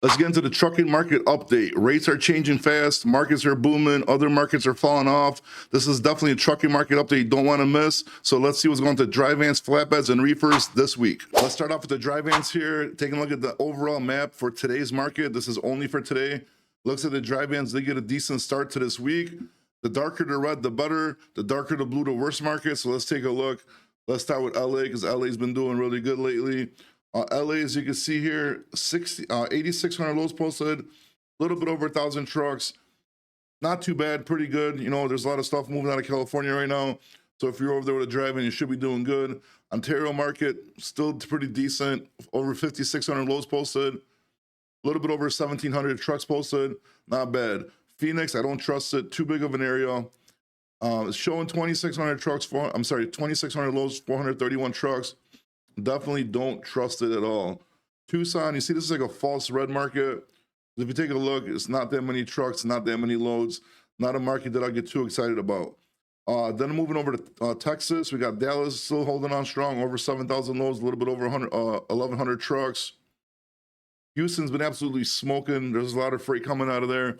Let's get into the trucking market update. Rates are changing fast. Markets are booming. Other markets are falling off. This is definitely a trucking market update you don't want to miss. So let's see what's going to dry vans, flatbeds, and reefers this week. Let's start off with the dry vans here. Taking a look at the overall map for today's market. This is only for today. Looks like the dry vans, they get a decent start to this week. The darker the red, the better. The darker the blue, the worse market. So let's take a look. Let's start with LA because LA's been doing really good lately. LA, as you can see here, 8,600 loads posted, a little bit over 1,000 trucks. Not too bad, pretty good. You know, there's a lot of stuff moving out of California right now. So if you're over there with a drive-in, you should be doing good. Ontario market, still pretty decent, over 5,600 loads posted, a little bit over 1,700 trucks posted, not bad. Phoenix, I don't trust it, too big of an area. It's showing 2,600 trucks, 2,600 loads, 431 trucks. Definitely don't trust it at all. Tucson, you see this is like a false red market. If you take a look, it's not that many trucks, not that many loads, not a market that I get too excited about. Then moving over to Texas, we got Dallas still holding on strong, over 7,000 loads, a little bit over 1,100 trucks. Houston's been absolutely smoking. There's a lot of freight coming out of there.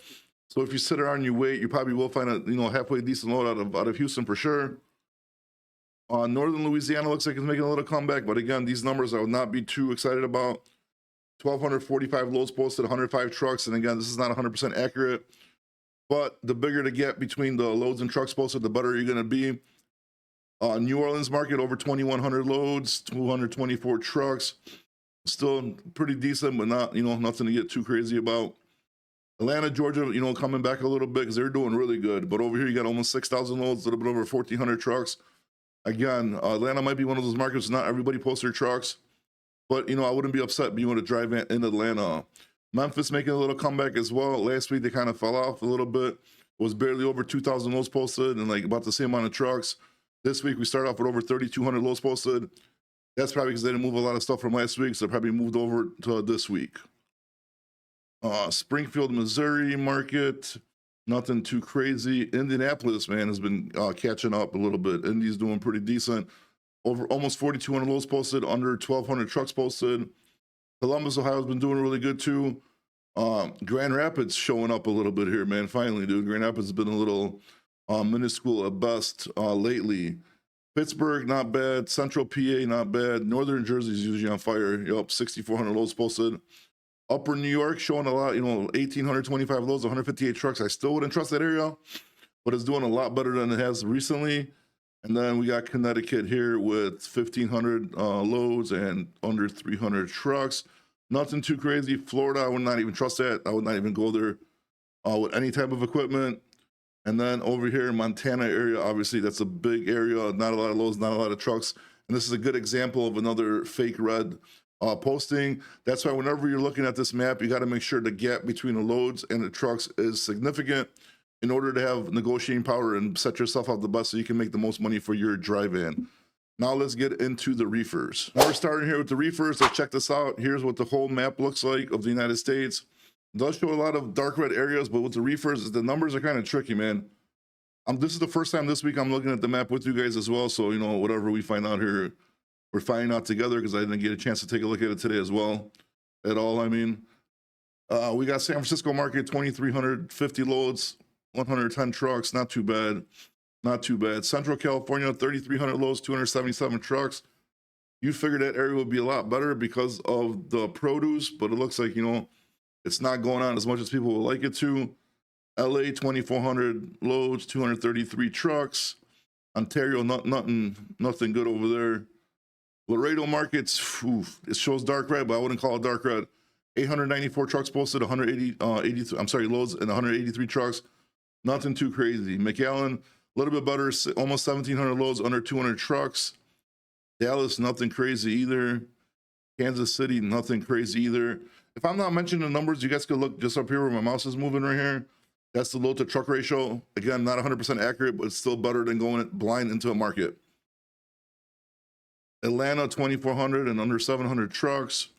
So if you sit around and you wait, you probably will find a halfway decent load out of Houston for sure. Northern Louisiana looks like it's making a little comeback, but again, these numbers I would not be too excited about. 1,245 loads posted, 105 trucks, and again, this is not 100% accurate, but the bigger the gap between the loads and trucks posted, the better you're going to be. New Orleans market, over 2,100 loads, 224 trucks. Still pretty decent, but not, nothing to get too crazy about. Atlanta, Georgia, coming back a little bit because they're doing really good. But over here, you got almost 6,000 loads, a little bit over 1,400 trucks. Again, Atlanta might be one of those markets, not everybody posts their trucks, but, I wouldn't be upset being with a drive in Atlanta. Memphis making a little comeback as well. Last week, they kind of fell off a little bit. It was barely over 2,000 loads posted and like about the same amount of trucks. This week, we started off with over 3,200 loads posted. That's probably because they didn't move a lot of stuff from last week, so they probably moved over to this week. Springfield, Missouri market, nothing too crazy. Indianapolis, man, has been catching up a little bit. Indy's doing pretty decent. Over almost 4,200 loads posted, under 1,200 trucks posted. Columbus, Ohio's been doing really good too. Grand Rapids showing up a little bit here, man. Finally, dude. Grand Rapids has been a little minuscule at best lately. Pittsburgh, not bad. Central PA, not bad. Northern Jersey's usually on fire. Yup, 6,400 loads posted. Upper New York showing a lot, 1,825 loads, 158 trucks. I still wouldn't trust that area, but it's doing a lot better than it has recently. And then we got Connecticut here with 1,500 loads and under 300 trucks. Nothing too crazy. Florida, I would not even trust that. I would not even go there with any type of equipment. And then over here in Montana area, obviously that's a big area, not a lot of loads, not a lot of trucks. And this is a good example of another fake red posting. That's why whenever you're looking at this map, you got to make sure the gap between the loads and the trucks is significant in order to have negotiating power and set yourself up the best so you can make the most money for your drive-in. Now let's get into the reefers. Now we're starting here with the reefers, so check this out. Here's what the whole map looks like of the United States. It does show a lot of dark red areas, but with the reefers, the numbers are kind of tricky, man. This is the first time this week I'm looking at the map with you guys as well, so whatever we find out here, we're finding out together because I didn't get a chance to take a look at it today as well, at all. I mean, we got San Francisco market, 2,350 loads, 110 trucks, not too bad, not too bad. Central California, 3,300 loads, 277 trucks. You figured that area would be a lot better because of the produce, but it looks like, it's not going on as much as people would like it to. LA, 2,400 loads, 233 trucks. Ontario, nothing good over there. Laredo markets, it shows dark red, but I wouldn't call it dark red. 894 trucks posted, 183 loads and 183 trucks. Nothing too crazy. McAllen, a little bit better, almost 1,700 loads, under 200 trucks. Dallas, nothing crazy either. Kansas City, nothing crazy either. If I'm not mentioning the numbers, you guys could look just up here where my mouse is moving right here. That's the load to truck ratio. Again, not 100% accurate, but it's still better than going blind into a market. Atlanta, 2,400 and under 700 trucks.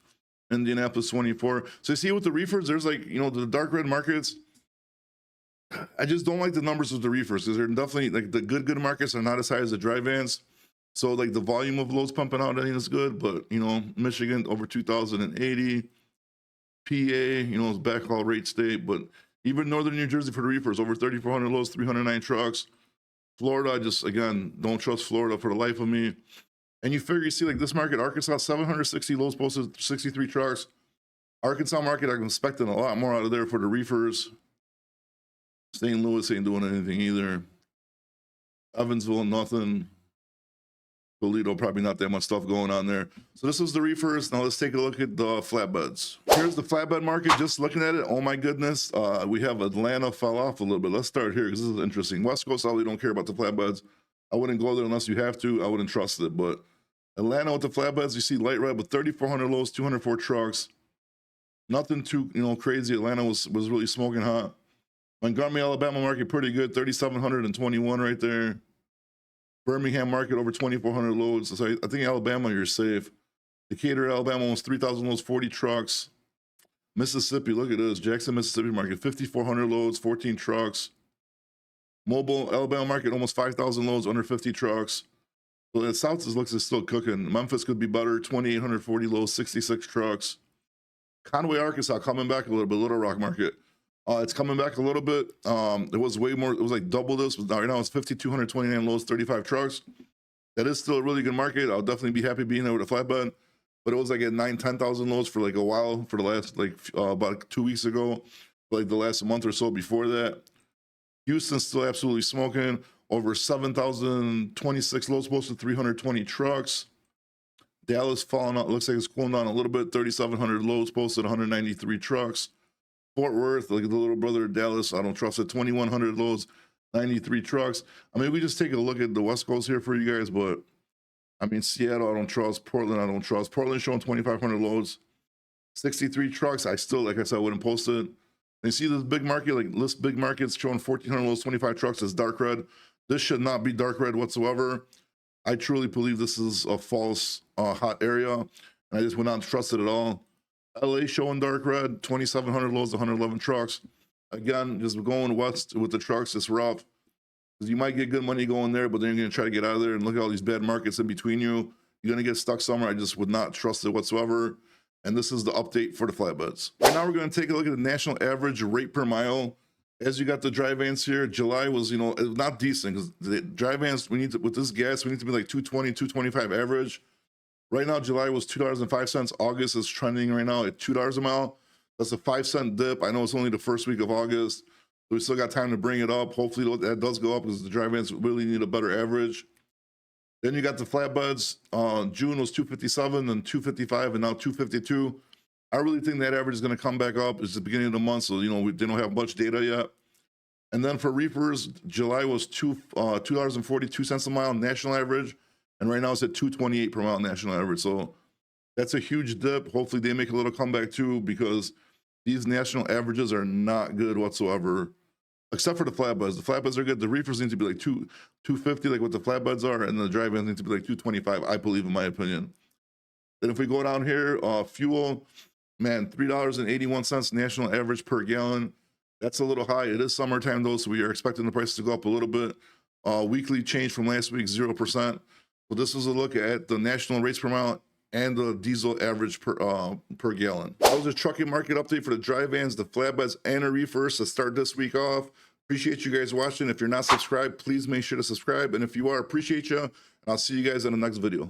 Indianapolis, 24. So you see with the reefers, there's like, the dark red markets. I just don't like the numbers with the reefers because they're definitely like the good markets are not as high as the dry vans. So like the volume of loads pumping out, I think is good. But Michigan over 2,080. PA, you know, is backhaul rate state, but even northern New Jersey for the reefers, over 3,400 loads, 309 trucks. Florida, I just, again, don't trust Florida for the life of me. And you figure, you see, like this market, Arkansas, 760 loads posted, 63 trucks. Arkansas market, I'm expecting a lot more out of there for the reefers. St. Louis ain't doing anything either. Evansville, nothing. Toledo, probably not that much stuff going on there. So this was the reefers. Now let's take a look at the flatbeds. Here's the flatbed market. Just looking at it, oh my goodness. We have Atlanta fell off a little bit. Let's start here because this is interesting. West Coast, I really don't care about the flatbeds. I wouldn't go there unless you have to. I wouldn't trust it. But Atlanta with the flatbeds, you see light red with 3,400 loads, 204 trucks. Nothing too, you know, crazy. Atlanta was really smoking hot. Montgomery, Alabama market, pretty good. 3,721 right there. Birmingham market over 2,400 loads. So I think Alabama, you're safe. Decatur, Alabama, almost 3,000 loads, 40 trucks. Mississippi, look at this. Jackson, Mississippi market, 5,400 loads, 14 trucks. Mobile, Alabama market, almost 5,000 loads, under 50 trucks. So the South looks is still cooking. Memphis could be better, 2,840 loads, 66 trucks. Conway, Arkansas, coming back a little bit. Little Rock market. It's coming back a little bit. It was way more, it was like double this. Right now it's 5,229 loads, 35 trucks. That is still a really good market. I'll definitely be happy being there with a flatbed. But it was like at 10,000 loads for like a while, for the last like about 2 weeks ago, like the last month or so before that. Houston's still absolutely smoking. Over 7,026 loads posted, 320 trucks. Dallas falling out, looks like it's cooling down a little bit. 3,700 loads posted, 193 trucks. Fort Worth, like the little brother of Dallas, I don't trust it. 2,100 loads, 93 trucks. I mean, we just take a look at the West Coast here for you guys, but I mean, Seattle, I don't trust. Portland, I don't trust. Portland showing 2,500 loads, 63 trucks. I still, like I said, I wouldn't post it. And you see this big market, like this big market's showing 1,400 loads, 25 trucks. It's dark red. This should not be dark red whatsoever. I truly believe this is a false hot area, and I just would not trust it at all. LA showing dark red, 2,700 loads, 111 trucks. Again, just going west with the trucks, it's rough. You might get good money going there, but then you're going to try to get out of there and look at all these bad markets in between you. You're going to get stuck somewhere. I just would not trust it whatsoever. And this is the update for the flatbeds. Right now, we're going to take a look at the national average rate per mile. As you got the dry vans here, July was, you know, not decent because the dry vans, we need to, with this gas, we need to be like 220, 225 average. Right now, July was $2.05. August is trending right now at $2 a mile. That's a 5-cent dip. I know it's only the first week of August. So we still got time to bring it up. Hopefully that does go up because the dry vans really need a better average. Then you got the flatbeds. June was 257, then 255, and now 252. I really think that average is going to come back up. It's the beginning of the month, so you know they don't have much data yet. And then for reefers, July was $2.42 a mile national average, and right now it's at $2.28 per mile national average. So that's a huge dip. Hopefully they make a little comeback too, because these national averages are not good whatsoever, except for the flatbeds. The flatbeds are good. The reefers need to be like 250, like what the flatbeds are, and the dry vans need to be like 225, I believe, in my opinion. Then if we go down here, fuel, man, $3.81 national average per gallon. That's a little high. It is summertime though, so we are expecting the prices to go up a little bit. Weekly change from last week, 0%. So this is a look at the national rates per mile and the diesel average per gallon. That was a trucking market update for the dry vans, the flatbeds, and the reefers to start this week off. Appreciate you guys watching. If you're not subscribed, please make sure to subscribe. And if you are, appreciate you. And I'll see you guys in the next video.